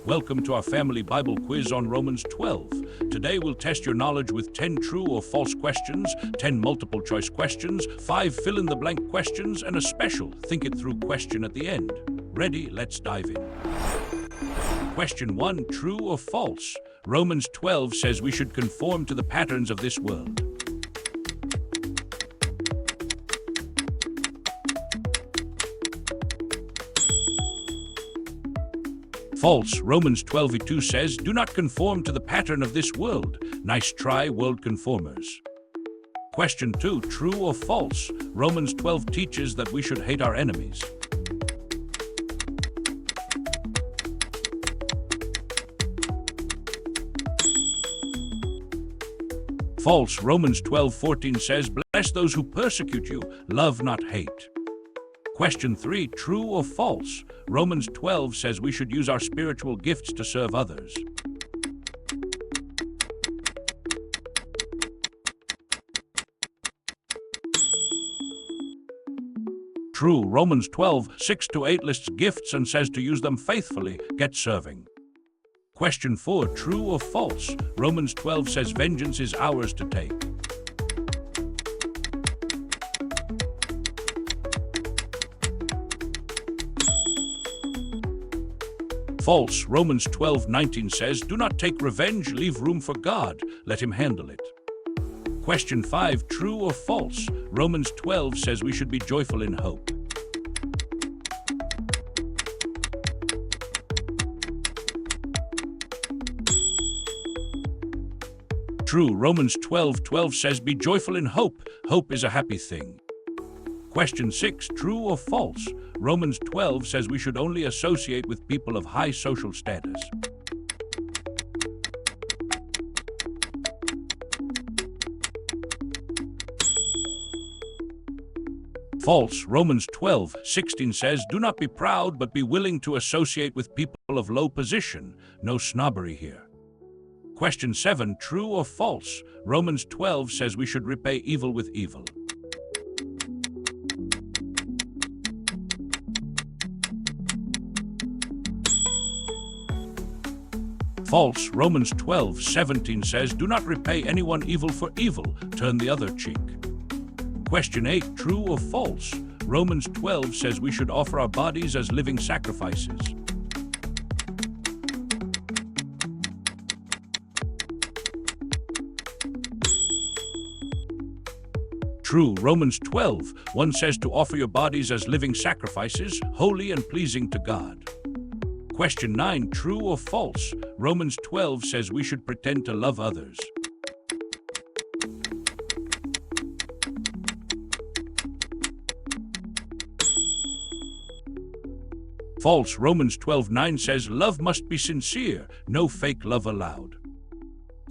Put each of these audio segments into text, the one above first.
Welcome to our family Bible quiz on Romans 12. Today we'll test your knowledge with 10 true or false questions, 10 multiple choice questions, 5 fill-in-the-blank questions, and a special think it through question at the end. Ready? Let's dive in. Question 1, true or false? Romans 12 says we should conform to the patterns of this world. False. Romans 12:2 says, do not conform to the pattern of this world. Nice try, world conformers. Question 2, true or false? Romans 12 teaches that we should hate our enemies. False. Romans 12:14 says, bless those who persecute you, love not hate. Question 3, true or false? Romans 12 says we should use our spiritual gifts to serve others. True. Romans 12:6-8 lists gifts and says to use them faithfully, get serving. Question 4, true or false? Romans 12 says vengeance is ours to take. False. Romans 12:19 says, do not take revenge, leave room for God, let him handle it. Question 5, true or false? Romans 12 says we should be joyful in hope. True. Romans 12:12 says be joyful in hope. Hope is a happy thing. Question 6, true or false? Romans 12 says we should only associate with people of high social status. False. Romans 12:16 says, do not be proud, but be willing to associate with people of low position. No snobbery here. Question 7, true or false? Romans 12 says we should repay evil with evil. False. Romans 12:17 says, do not repay anyone evil for evil, turn the other cheek. Question 8, true or false? Romans 12 says we should offer our bodies as living sacrifices. True. Romans 12:1 says to offer your bodies as living sacrifices, holy and pleasing to God. Question 9, true or false? Romans 12 says we should pretend to love others. False. Romans 12:9 says love must be sincere, no fake love allowed.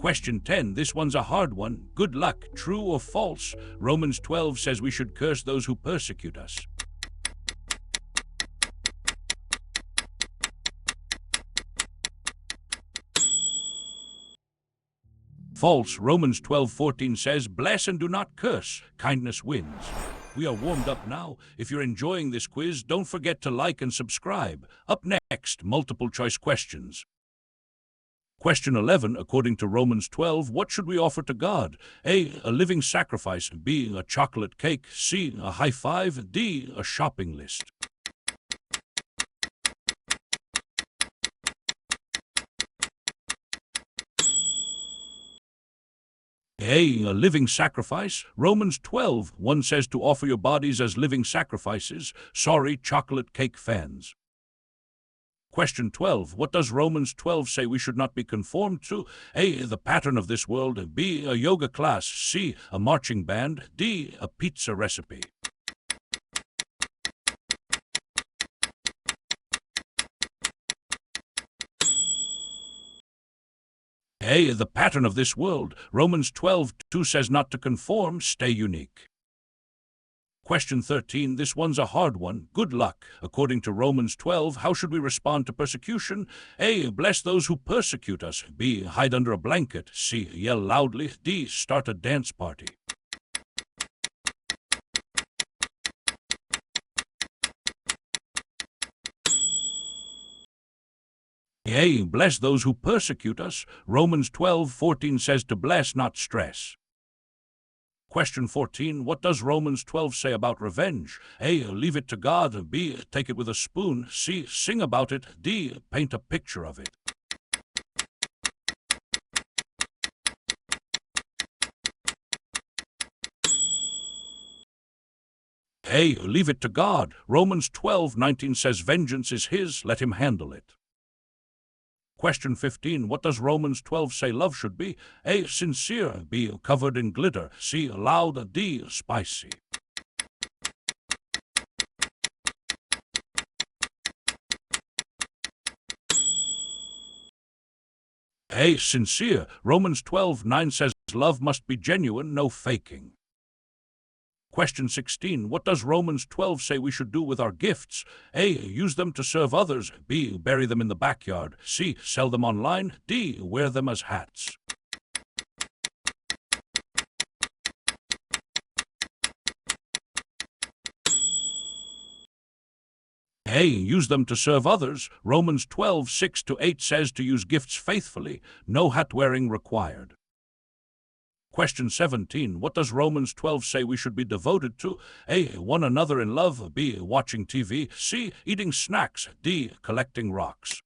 Question 10, this one's a hard one. Good luck. True or false? Romans 12 says we should curse those who persecute us. False. Romans 12:14 says, bless and do not curse. Kindness wins. We are warmed up now. If you're enjoying this quiz, don't forget to like and subscribe. Up next, multiple choice questions. Question 11, according to Romans 12, what should we offer to God? A living sacrifice. B, a chocolate cake. C, a high five. D, a shopping list. A living sacrifice. Romans 12:1 says to offer your bodies as living sacrifices. Sorry, chocolate cake fans. Question 12. What does Romans 12 say we should not be conformed to? A, the pattern of this world. B, a yoga class. C, a marching band. D, a pizza recipe. A, the pattern of this world. Romans 12:2 says not to conform, stay unique. Question 13, this one's a hard one. Good luck. According to Romans 12, how should we respond to persecution? A, bless those who persecute us. B, hide under a blanket. C, yell loudly. D, start a dance party. A. Bless those who persecute us. Romans 12:14 says to bless, not stress. Question 14. What does Romans 12 say about revenge? A. Leave it to God. B. Take it with a spoon. C. Sing about it. D. Paint a picture of it. A. Leave it to God. Romans 12:19 says vengeance is His. Let Him handle it. Question 15. What does Romans 12 say love should be? A. Sincere. B. Covered in glitter. C. Loud. D. Spicy. A. Sincere. Romans 12:9 says love must be genuine, no faking. Question 16. What does Romans 12 say we should do with our gifts? A. Use them to serve others. B. Bury them in the backyard. C. Sell them online. D. Wear them as hats. A. Use them to serve others. Romans 12:6-8 says to use gifts faithfully. No hat wearing required. Question 17. What does Romans 12 say we should be devoted to? A. One another in love. B. Watching TV. C. Eating snacks. D. Collecting rocks.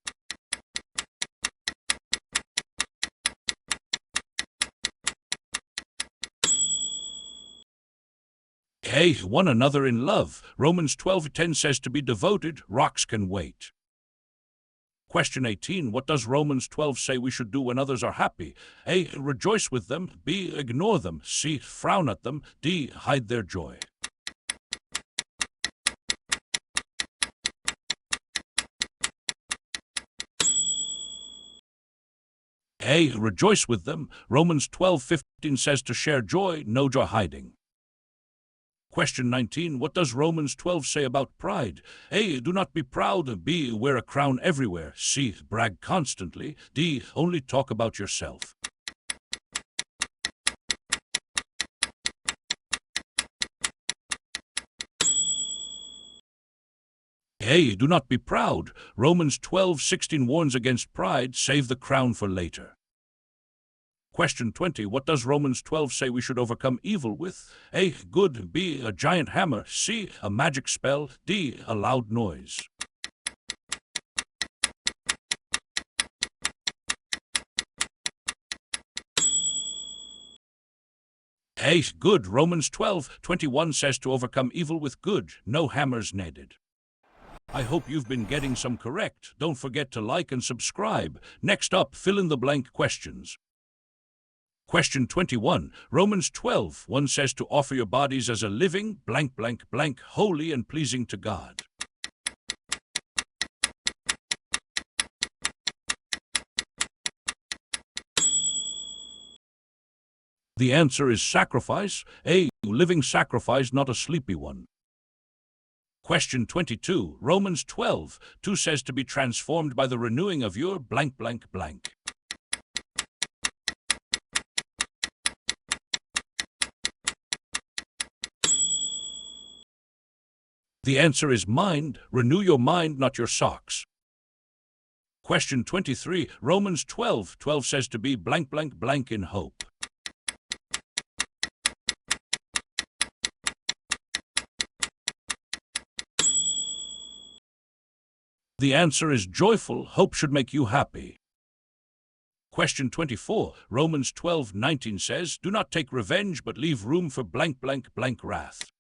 A. One another in love. Romans 12:10 says to be devoted. Rocks can wait. Question 18. What does Romans 12 say we should do when others are happy? A. Rejoice with them. B. Ignore them. C. Frown at them. D. Hide their joy. A. Rejoice with them. Romans 12:15 says to share joy, no joy hiding. Question 19. What does Romans 12 say about pride? A. Do not be proud. B. Wear a crown everywhere. C. Brag constantly. D. Only talk about yourself. A. Do not be proud. Romans 12:16 warns against pride. Save the crown for later. Question 20. What does Romans 12 say we should overcome evil with? A. Good. B. A giant hammer. C. A magic spell. D. A loud noise. A. Good. Romans 12:21 says to overcome evil with good. No hammers needed. I hope you've been getting some correct. Don't forget to like and subscribe. Next up, fill in the blank questions. Question 21. Romans 12:1 says to offer your bodies as a living, blank, blank, blank, holy and pleasing to God. The answer is sacrifice. A. Living sacrifice, not a sleepy one. Question 22. Romans 12:2 says to be transformed by the renewing of your blank, blank, blank. The answer is mind. Renew your mind, not your socks. Question 23. Romans 12:12 says to be blank, blank, blank in hope. The answer is joyful. Hope should make you happy. Question 24. Romans 12:19 says, do not take revenge, but leave room for blank, blank, blank wrath.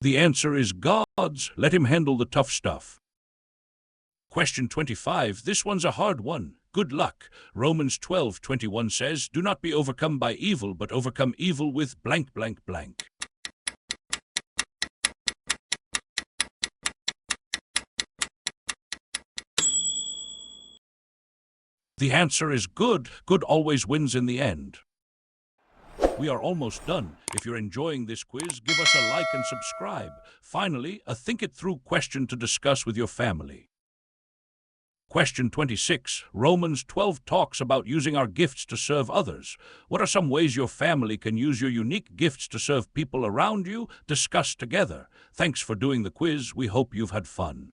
The answer is God's. Let Him handle the tough stuff. Question 25. This one's a hard one. Good luck. Romans 12:21 says, do not be overcome by evil, but overcome evil with blank, blank, blank. The answer is good. Good always wins in the end. We are almost done. If you're enjoying this quiz, give us a like and subscribe. Finally, a think it through question to discuss with your family. Question 26. Romans 12 talks about using our gifts to serve others. What are some ways your family can use your unique gifts to serve people around you? Discuss together. Thanks for doing the quiz. We hope you've had fun.